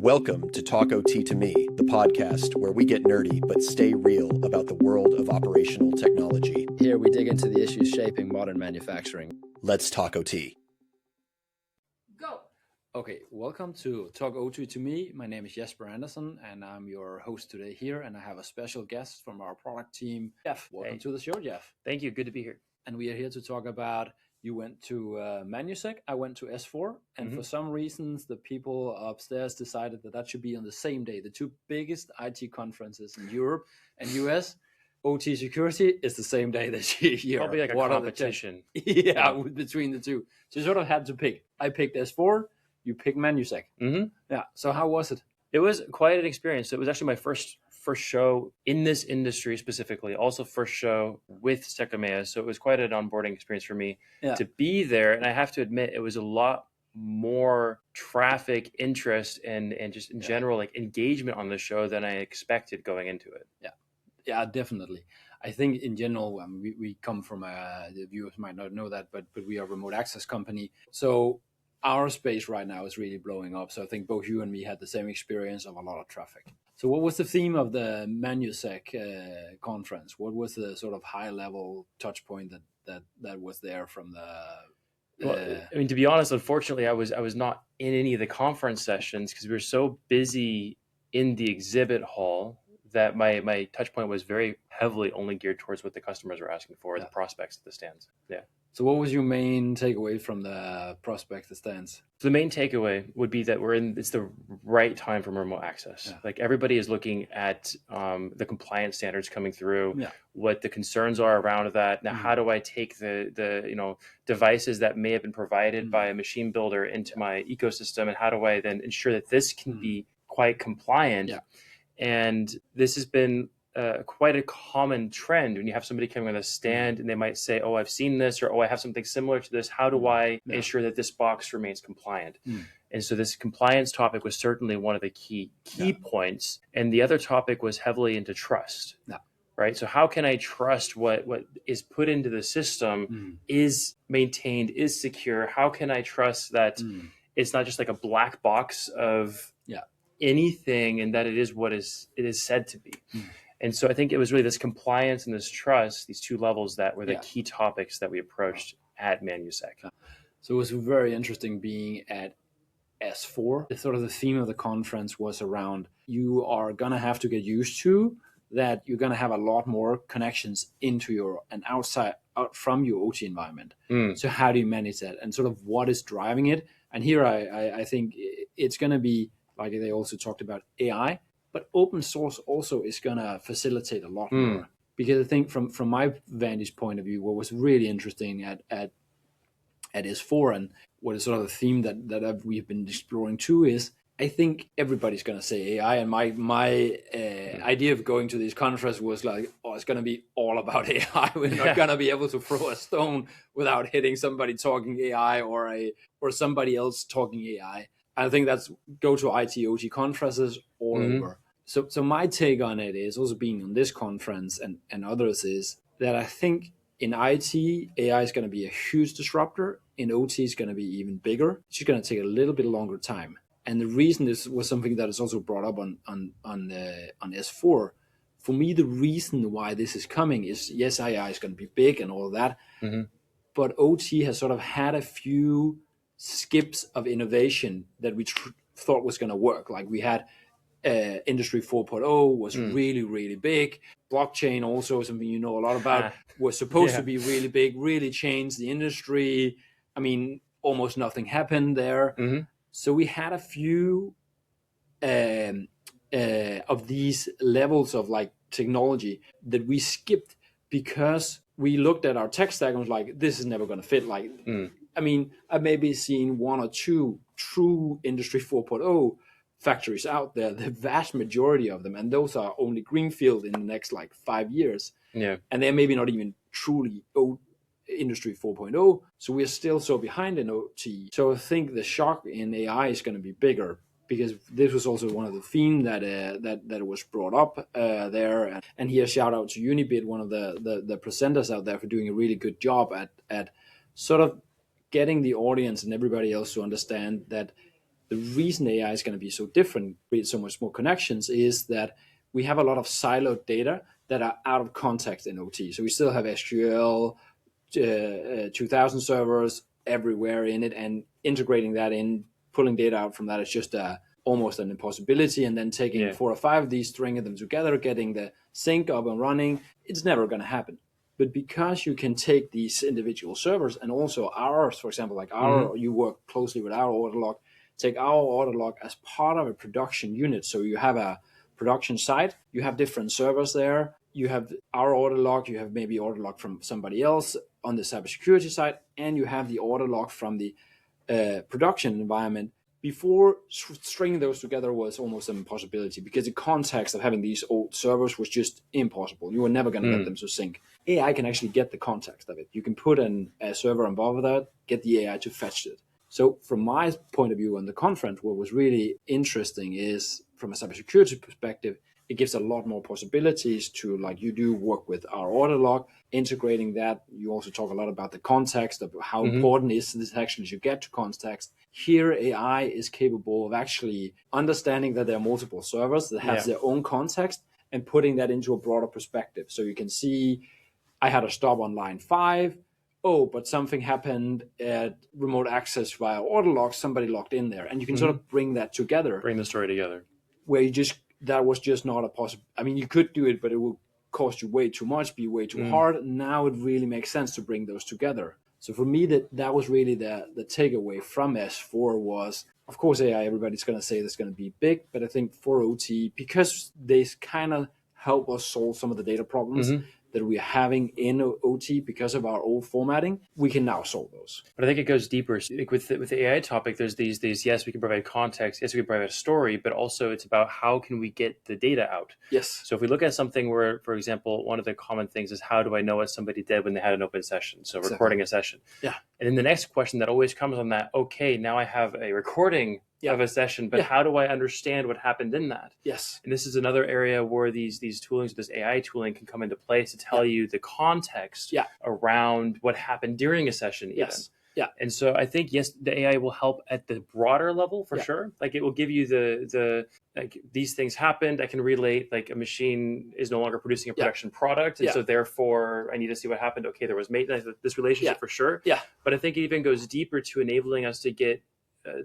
Welcome to Talk OT to Me, the podcast where we get nerdy but stay real about the world of operational technology. Here we dig into the issues shaping modern manufacturing. Let's talk OT. Go! Okay, welcome to Talk OT to Me. My name is Jesper Anderson and I'm your host today here, and I have a special guest from our product team, Jeff. Welcome to the show, Jeff. Thank you. Good to be here. And we are here to talk about, you went to ManuSec, I went to S4, and for some reasons the people upstairs decided that should be on the same day. The two biggest IT conferences in Europe and US, OT security, is the same day this year. Probably like a competition. Between the two. So you sort of had to pick. I picked S4, you picked ManuSec. Yeah. So how was it? It was quite an experience. It was actually my first show in this industry specifically, also first show with Secomea. So it was quite an onboarding experience for me to be there. And I have to admit, it was a lot more traffic, interest, and just in general, like engagement on the show than I expected going into it. Yeah, definitely. I think in general, we come from the viewers might not know that, but we are a remote access company. So our space right now is really blowing up. So I think both you and me had the same experience of a lot of traffic. So what was the theme of the ManuSec conference? What was the sort of high level touch point that was there from the... Well, I mean, to be honest, unfortunately, I was not in any of the conference sessions because we were so busy in the exhibit hall that my touch point was very heavily only geared towards what the customers were asking for, the prospects at the stands. Yeah. So what was your main takeaway from the prospect stands? So the main takeaway would be that it's the right time for remote access. Yeah. Like everybody is looking at the compliance standards coming through, what the concerns are around that. Now, how do I take the devices that may have been provided by a machine builder into my ecosystem, and how do I then ensure that this can be quite compliant? Yeah. And this has been quite a common trend when you have somebody coming on a stand and they might say, oh, I've seen this, or, oh, I have something similar to this. How do I ensure that this box remains compliant? And so this compliance topic was certainly one of the key points. And the other topic was heavily into trust, right? So how can I trust what is put into the system is maintained, is secure? How can I trust that it's not just like a black box of anything, and that it is what it is said to be? And so I think it was really this compliance and this trust, these two levels that were the key topics that we approached at ManuSec. So it was very interesting being at S4. Sort of the theme of the conference was around, you are going to have to get used to that you're going to have a lot more connections into your and out from your OT environment. So how do you manage that, and sort of what is driving it? And here I think it's going to be, like they also talked about AI, but open source also is going to facilitate a lot more. Because I think from my vantage point of view, what was really interesting at S4 and what is sort of the theme that we've been exploring too is, I think everybody's going to say AI. And my idea of going to this conference was like, oh, it's going to be all about AI. We're not going to be able to throw a stone without hitting somebody talking AI or somebody else talking AI. I think that's go to IT OT conferences all over. So my take on it is, also being on this conference and others, is that I think in IT, AI is going to be a huge disruptor. In OT, it's going to be even bigger. It's just going to take a little bit longer time. And the reason this was something that is also brought up on S4. For me, the reason why this is coming is, yes, AI is going to be big and all of that, but OT has sort of had a few skips of innovation that we thought was going to work. Like we had Industry 4.0 was really, really big. Blockchain, also something you know a lot about, was supposed to be really big, really change the industry. I mean, almost nothing happened there. So we had a few of these levels of like technology that we skipped because we looked at our tech stack and was like, this is never going to fit. Like, I mean, I've maybe seen one or two true Industry 4.0 factories out there, the vast majority of them, and those are only greenfield in the next like 5 years. And they're maybe not even truly Industry 4.0. So we're still so behind in OT. So I think the shock in AI is going to be bigger, because this was also one of the themes that was brought up there. And here, shout out to Unibit, one of the presenters out there, for doing a really good job at sort of getting the audience and everybody else to understand that the reason AI is going to be so different, create so much more connections, is that we have a lot of siloed data that are out of context in OT. So we still have SQL, 2000 servers everywhere in it, and integrating that in, pulling data out from that is just almost an impossibility. And then taking 4 or 5 of these, stringing them together, getting the sync up and running, it's never going to happen. But because you can take these individual servers and also ours, for example, like you work closely with our order log, take our order log as part of a production unit. So you have a production site, you have different servers there, you have our order log, you have maybe order log from somebody else on the cybersecurity side, and you have the order log from the production environment. Before, stringing those together was almost an impossibility because the context of having these old servers was just impossible. You were never going to get them to sync. AI can actually get the context of it. You can put a server above that, get the AI to fetch it. So from my point of view on the conference, what was really interesting is from a cybersecurity perspective, it gives a lot more possibilities to, like you do, work with our order log, integrating that. You also talk a lot about the context of how important is this actually to get to context. Here, AI is capable of actually understanding that there are multiple servers that have their own context and putting that into a broader perspective. So you can see, I had a stop on line 5. Oh, but something happened at remote access via order log. Somebody logged in there. And you can sort of bring that together. Bring the story together. Where that was just not a possible. I mean, you could do it, but it would cost you way too much, be way too hard. Now it really makes sense to bring those together. So for me, that was really the takeaway from S4 was, of course, AI, everybody's going to say this is going to be big, but I think for OT, because they kind of help us solve some of the data problems that we are having in OT because of our old formatting, we can now solve those. But I think it goes deeper. Like with the AI topic, there's these, yes, we can provide context, yes, we can provide a story, but also it's about how can we get the data out? Yes. So if we look at something where, for example, one of the common things is how do I know what somebody did when they had an open session? So recording a session. Yeah. And then the next question that always comes on that, okay, now I have a recording of a session, but how do I understand what happened in that? Yes. And this is another area where these toolings, this AI tooling can come into place to tell you the context around what happened during a session. Yes. Yeah. And so I think, yes, the AI will help at the broader level for sure. Like it will give you the like these things happened. I can relate, like a machine is no longer producing a production product. And so therefore I need to see what happened. Okay, there was maintenance, this relationship for sure. Yeah. But I think it even goes deeper to enabling us to get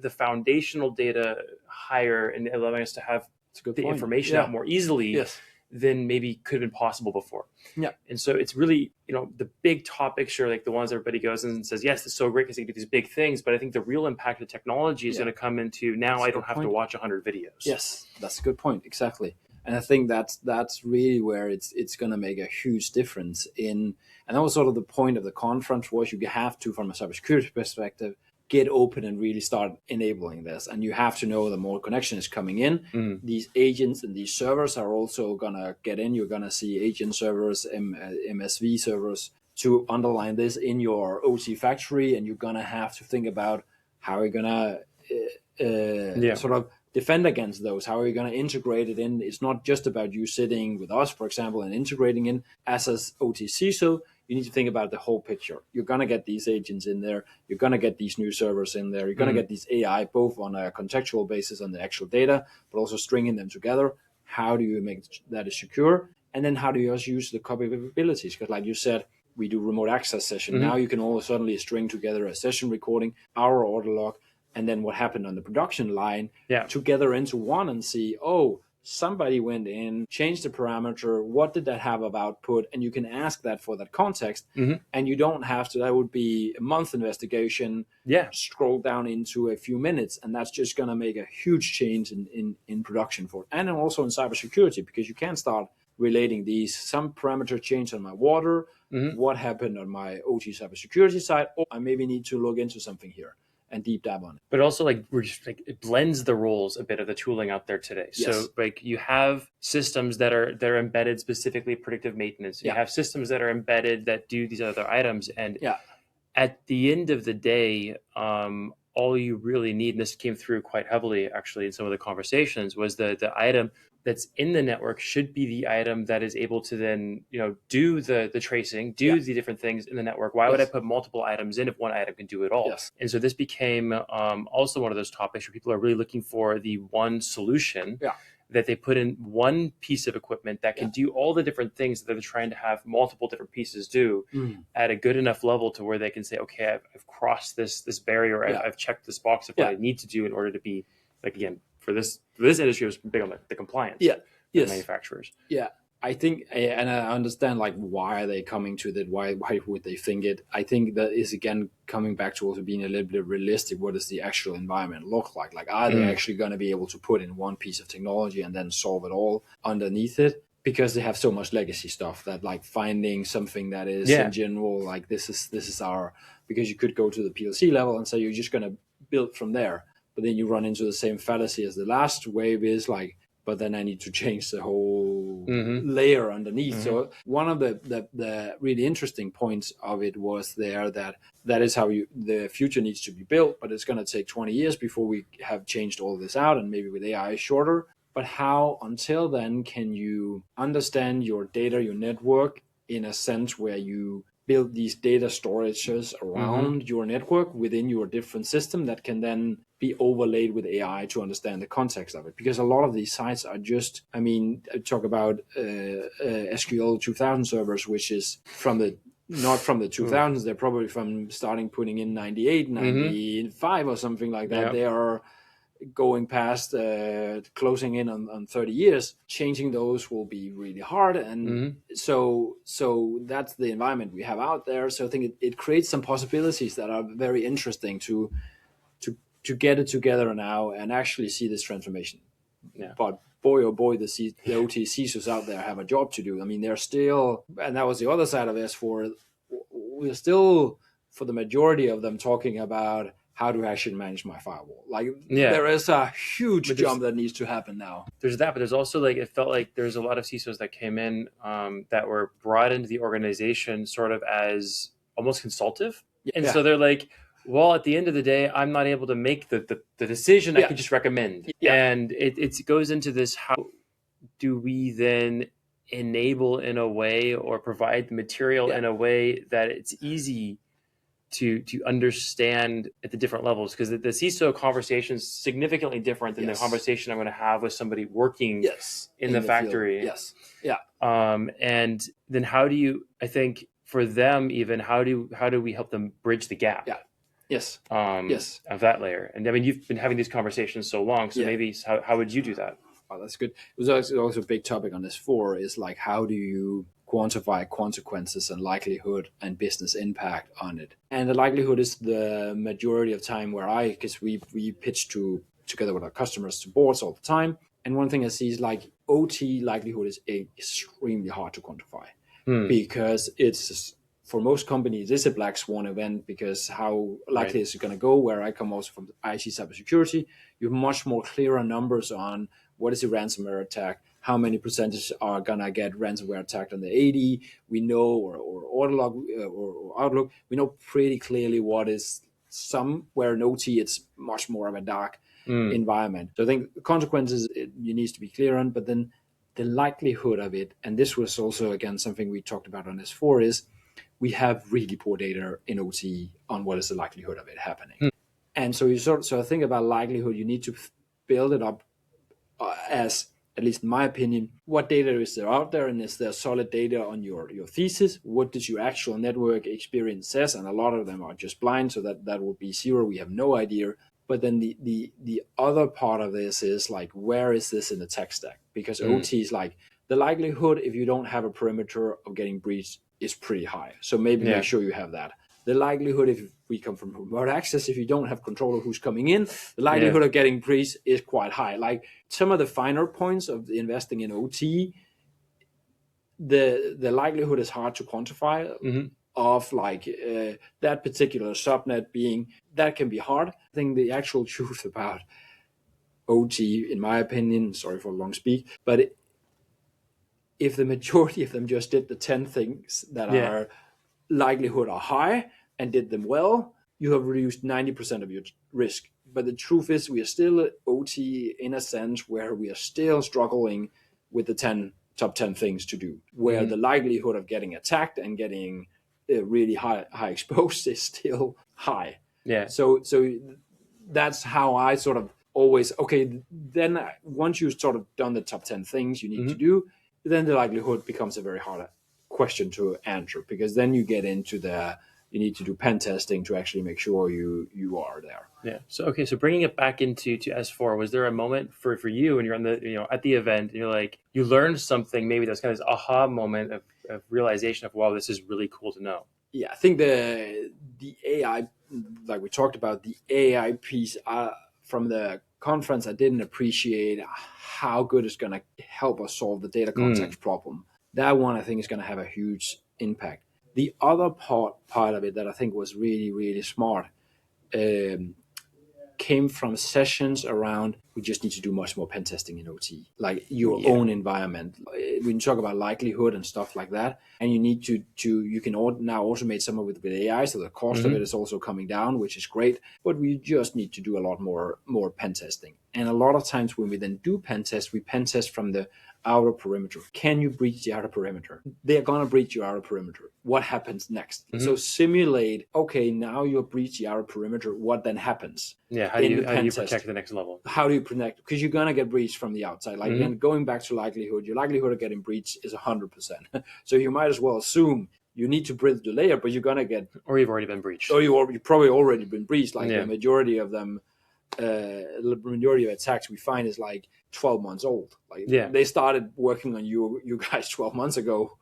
the foundational data higher and allowing us to have the information out more easily than maybe could have been possible before. Yeah. And so it's really, the big topics are like the ones everybody goes and says, yes, it's so great because they do these big things. But I think the real impact of technology is going to come into now I don't have to watch 100 videos. Yes, that's a good point. Exactly. And I think that's really where it's going to make a huge difference in, and that was sort of the point of the conference was you have to, from a cybersecurity perspective, get open and really start enabling this. And you have to know the more connection is coming in, these agents and these servers are also going to get in. You're going to see agent servers, MSV servers to underline this in your OT factory. And you're going to have to think about how you're going to sort of defend against those. How are you going to integrate it in? It's not just about you sitting with us, for example, and integrating in as an OT CISO. You need to think about the whole picture. You're going to get these agents in there. You're going to get these new servers in there. You're going to get these AI, both on a contextual basis on the actual data, but also stringing them together. How do you make that secure? And then how do you also use the capabilities? Because like you said, we do remote access session. Now you can all suddenly string together a session recording, our order log, and then what happened on the production line together into one and see, somebody went in, changed the parameter. What did that have of output? And you can ask that for that context. And you don't have to, that would be a month investigation, scroll down into a few minutes. And that's just going to make a huge change in production for it. And then also in cybersecurity, because you can start relating these, some parameter change on my water, what happened on my OT cybersecurity side, or I maybe need to look into something here and deep dive on it. But also it blends the roles a bit of the tooling out there today. Yes. So like you have systems that are embedded specifically predictive maintenance. You have systems that are embedded that do these other items. And at the end of the day, all you really need, and this came through quite heavily actually in some of the conversations, was the item that's in the network should be the item that is able to then, do the tracing, do the different things in the network. Why would I put multiple items in if one item can do it all? Yes. And so this became also one of those topics where people are really looking for the one solution that they put in one piece of equipment that can do all the different things that they're trying to have multiple different pieces do at a good enough level to where they can say, okay, I've crossed this barrier. I've checked this box of what I need to do in order to be, like, again, for this industry, it was big on the compliance of manufacturers. Yeah. I think, and I understand, like, why are they coming to that? Why would they think it? I think that is, again, coming back to also being a little bit realistic. What does the actual environment look like? Like, are they actually going to be able to put in one piece of technology and then solve it all underneath it? Because they have so much legacy stuff that, like, finding something that is in general, like, this is our, because you could go to the PLC level and say you're just going to build from there. But then you run into the same fallacy as the last wave is, like, but then I need to change the whole layer underneath. So one of the really interesting points of it was there that is how the future needs to be built, but it's going to take 20 years before we have changed all this out, and maybe with AI shorter. But how, until then, can you understand your data, your network, in a sense where you build these data storages around your network within your different system that can then be overlaid with AI to understand the context of it? Because a lot of these sites are just, I mean, talk about SQL 2000 servers, which is not from the 2000s. They're probably from starting putting in 98, 95 or something like that. They are going past closing in on 30 years. Changing those will be really hard, and so that's the environment we have out there. So I think it creates some possibilities that are very interesting to get it together now and actually see this transformation. But boy, oh boy, the OT CISOs out there have a job to do. I mean, they're still, and that was the other side of S4, we're still, for the majority of them, talking about how do I actually manage my firewall? Like, there is a huge jump that needs to happen now. There's that, but there's also, like, it felt like there's a lot of CISOs that came in that were brought into the organization sort of as almost consultative. And so they're like, well, at the end of the day, I'm not able to make the decision. I can just recommend. And it goes into this, how do we then enable in a way or provide the material in a way that it's easy to understand at the different levels? Because the CISO conversation is significantly different than the conversation I'm going to have with somebody working in the factory. And then how do you, I think for them even, how do we help them bridge the gap? Of that layer? And I mean, you've been having these conversations so long, so maybe how would you do that? Oh, that's good. It was also a big topic on this S4 is, like, how do you quantify consequences and likelihood and business impact on it? And the likelihood is the majority of time because we pitch together with our customers to boards all the time. And one thing I see is, like, OT likelihood is extremely hard to quantify because it's, for most companies, it's a black swan event, because how likely is it going to go? Where I come also from IT cybersecurity, you have much more clearer numbers on what is a ransomware attack, how many percentage are going to get ransomware attacked on the 80, we know, or Autolog or Outlook, we know pretty clearly what is somewhere in OT, it's much more of a dark environment. So I think the consequences, you need to be clear on, but then the likelihood of it, and this was also, again, something we talked about on S4, is we have really poor data in OT on what is the likelihood of it happening. And so I think about likelihood, you need to build it up as, at least in my opinion, what data is there out there, and is there solid data on your thesis? What does your actual network experience says? And a lot of them are just blind, so that would be zero. We have no idea. But then the other part of this is, like, where is this in the tech stack? Because OT is, like, the likelihood, if you don't have a perimeter of getting breached, is pretty high. So maybe make sure you have that. The likelihood, if we come from remote access, if you don't have control of who's coming in, the likelihood of getting breached is quite high. Like, some of the finer points of investing in OT, the likelihood is hard to quantify of, like, that particular subnet being, that can be hard. I think the actual truth about OT, in my opinion, sorry for a long speak, but if the majority of them just did the 10 things that are likelihood are high and did them well, you have reduced 90% of your risk. But the truth is we are still OT in a sense where we are still struggling with the top 10 things to do, where the likelihood of getting attacked and getting really high exposed is still high. Yeah. So that's how I sort of always, okay, then once you've sort of done the top 10 things you need to do, then the likelihood becomes a very hard question to answer, because then you get into you need to do pen testing to actually make sure you are there. Yeah. So, okay. So bringing it back into S4, was there a moment for you when you're on the, at the event and you're like, you learned something, maybe that's kind of this aha moment of realization of, wow, this is really cool to know? Yeah, I think the AI, like we talked about, the AI piece from the conference, I didn't appreciate how good it's going to help us solve the data context problem. That one, I think, is going to have a huge impact. The other part of it that I think was really, really smart came from sessions around, we just need to do much more pen testing in OT, like your own environment. When you talk about likelihood and stuff like that, and you need to you can now automate some of it with AI, so the cost of it is also coming down, which is great, but we just need to do a lot more pen testing. And a lot of times when we then do pen test, we pen test from the outer perimeter. Can you breach the outer perimeter? They're going to breach your outer perimeter. What happens next? So simulate, okay, now you've breached the outer perimeter. What then happens? Yeah, how do you protect the next level? How do you protect? Because you're going to get breached from the outside. Like again, going back to likelihood, your likelihood of getting breached is 100%. So you might as well assume you need to bridge the layer, but you're going to get... Or you've already been breached. Or you've probably already been breached. Like the majority of them, the majority of attacks we find is like 12 months old. Like they started working on you guys 12 months ago.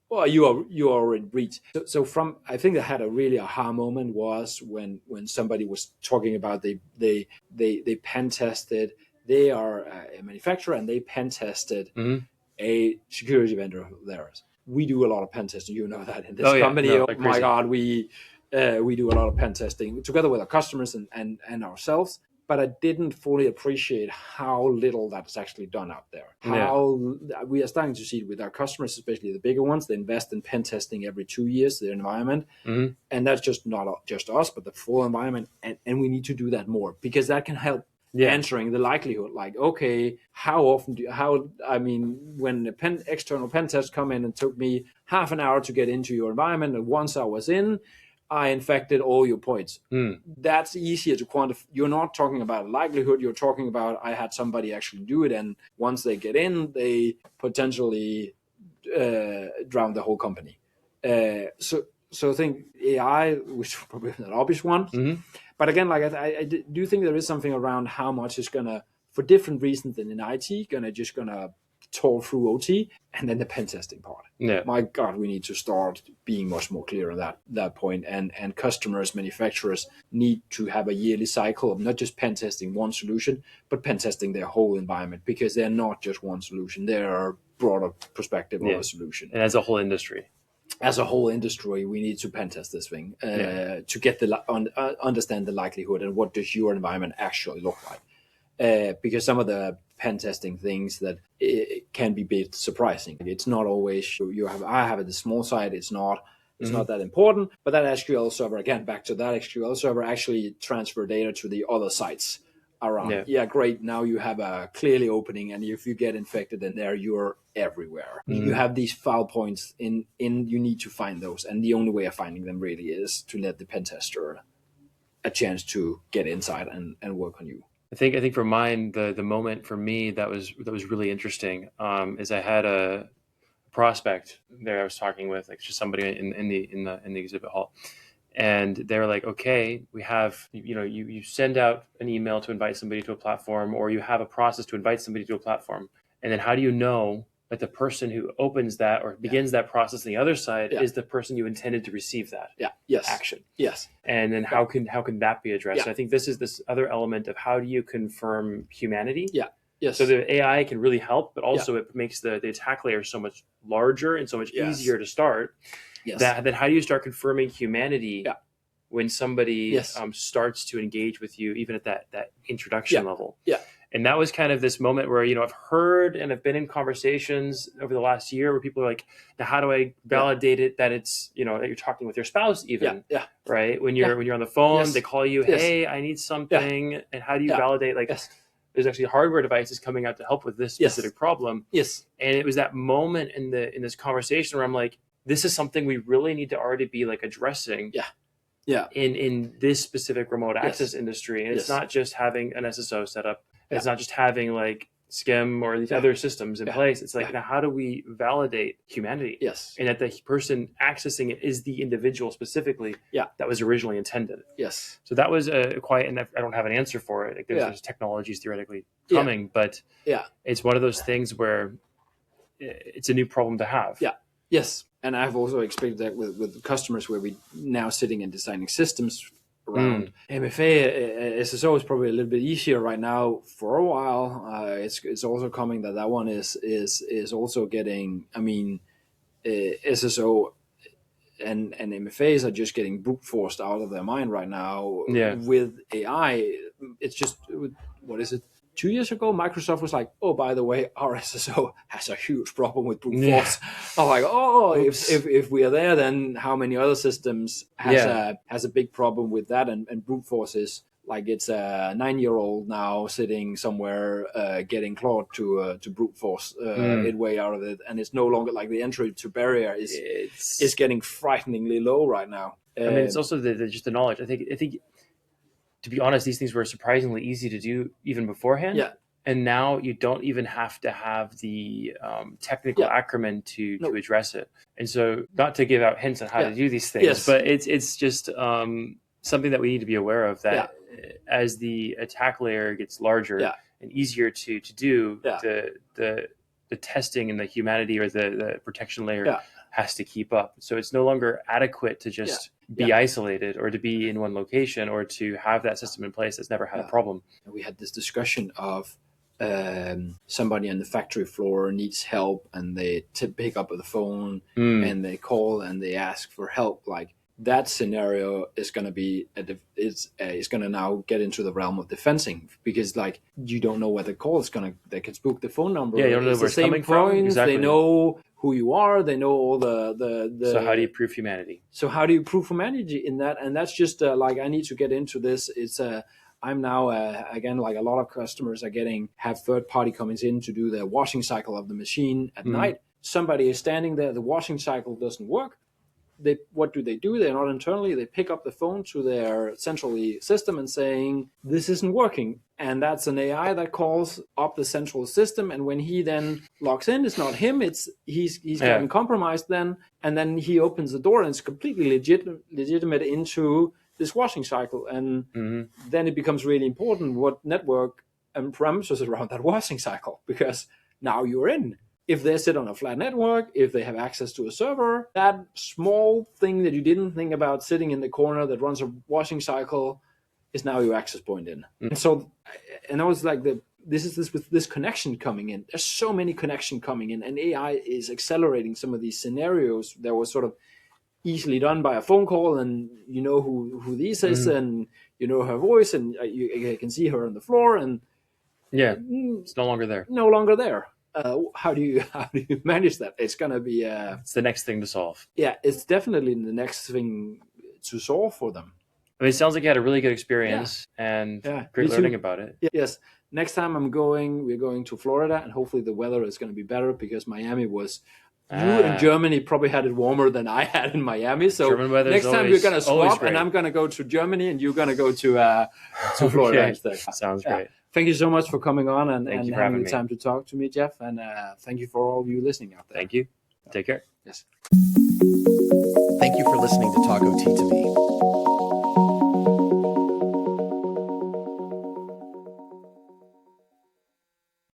Well, you are already breached. So from, I think I had a really aha moment was when somebody was talking about they pen tested. They are a manufacturer and they pen tested a security vendor of theirs. We do a lot of pen testing. You know that in this company. No, oh my crazy. God, we do a lot of pen testing together with our customers and ourselves. But I didn't fully appreciate how little that's actually done out there. How we are starting to see it with our customers, especially the bigger ones. They invest in pen testing every 2 years, their environment. And that's just not just us, but the full environment. And we need to do that more, because that can help answering the likelihood. Like, okay, how often when the external pen tests come in and took me half an hour to get into your environment, and once I was in, I infected all your points. That's easier to quantify. You're not talking about likelihood. You're talking about I had somebody actually do it, and once they get in, they potentially drown the whole company. So I think AI, which is probably an obvious one, but again, like I do think there is something around how much is gonna, for different reasons than in IT, gonna tore through OT, and then the pen testing part. My God, we need to start being much more clear on that point. And customers, manufacturers need to have a yearly cycle of not just pen testing one solution, but pen testing their whole environment, because they're not just one solution. They're a broader perspective of a solution. And as a whole industry. As a whole industry, we need to pen test this thing to get understand the likelihood and what does your environment actually look like. Because some of the pen testing things that it can be a bit surprising. It's not always I have it the small side. It's not that important. But that SQL server, again, back to that SQL server, actually transfer data to the other sites around. Yeah, great. Now you have a clearly opening, and if you get infected in there, you're everywhere. You have these foul points in. You need to find those, and the only way of finding them really is to let the pen tester a chance to get inside and work on you. I think for mine, the moment for me that was really interesting is I had a prospect there I was talking with, like just somebody in the exhibit hall, and they were like, okay, we have you send out an email to invite somebody to a platform, or you have a process to invite somebody to a platform, and then how do you know that the person who opens that or begins that process on the other side is the person you intended to receive that action? Yes. And then how can that be addressed? So I think this is this other element of how do you confirm humanity? Yes. So the AI can really help, but also it makes the attack layer so much larger and so much easier to start. Yes. Then how do you start confirming humanity when somebody starts to engage with you, even at that introduction level? And that was kind of this moment where, I've heard and I've been in conversations over the last year where people are like, now how do I validate it that it's, that you're talking with your spouse even, right? When you're on the phone, they call you, hey, I need something. And how do you validate, like, there's actually hardware devices coming out to help with this specific problem. Yes. And it was that moment in this conversation where I'm like, this is something we really need to already be like addressing in this specific remote access industry. And it's not just having an SSO set up. It's not just having like SCIM or these other systems in place. It's like, now how do we validate humanity? Yes. And that the person accessing it is the individual specifically that was originally intended. Yes. So that was quite, and I don't have an answer for it. Like there's technologies theoretically coming, but it's one of those things where it's a new problem to have. Yeah. Yes. And I've also experienced that with customers where we now sitting and designing systems around MFA. SSO is probably a little bit easier right now for a while. It's also coming that one is also getting, SSO and MFAs are just getting brute forced out of their mind right now. With AI. It's just, what is it? 2 years ago, Microsoft was like, oh, by the way, our SSO has a huge problem with brute force. I'm like, if we are there, then how many other systems has a big problem with that? And brute force is like, it's a 9-year-old now sitting somewhere getting clawed to brute force its way out of it. And it's no longer like the entry to barrier is getting frighteningly low right now. It's also just the knowledge. I think to be honest, these things were surprisingly easy to do even beforehand. Yeah. And now you don't even have to have the technical acumen to address it. And so, not to give out hints on how to do these things, but it's just something that we need to be aware of, that as the attack layer gets larger and easier to do, the testing and the humanity or the protection layer has to keep up. So it's no longer adequate to just be isolated or to be in one location or to have that system in place that's never had a problem. We had this discussion of somebody on the factory floor needs help, and they pick up the phone and they call and they ask for help. Like, that scenario is going to be it's going to now get into the realm of defensing, because like, you don't know where the call is going to, they can spook the phone number. Yeah, you don't know where it's coming from. Exactly. They know who you are. They know all the So how do you prove humanity? So how do you prove humanity in that? And that's just like, I need to get into this. It's I'm now again, like a lot of customers are have third party coming in to do the washing cycle of the machine at night. Somebody is standing there. The washing cycle doesn't work. What do? They're not internally. They pick up the phone to their centrally system and saying, this isn't working. And that's an AI that calls up the central system. And when he then logs in, it's not him. He's gotten compromised then. And then he opens the door and it's completely legitimate into this washing cycle. And then it becomes really important what network and parameters around that washing cycle, because now you're in. If they sit on a flat network, if they have access to a server, that small thing that you didn't think about sitting in the corner that runs a washing cycle is now your access point in. And so, and I was like, with this connection coming in, there's so many connection coming in, and AI is accelerating some of these scenarios that was sort of easily done by a phone call, and you know who this is, and you know her voice, and you can see her on the floor, and it's no longer there. No longer there. How do you manage that? It's going to be it's the next thing to solve. Yeah, it's definitely the next thing to solve for them. I mean, it sounds like you had a really good experience and great learning about it. Yes. Next time we're going to Florida, and hopefully the weather is going to be better, because Miami was. You in Germany probably had it warmer than I had in Miami. So next time we're going to swap, and I'm going to go to Germany, and you're going to go to Florida instead. Sounds great. Thank you so much for coming on and having the time to talk to me, Jeff. And thank you for all of you listening out there. Thank you. Take care. Yes. Thank you for listening to Talk OT to Me.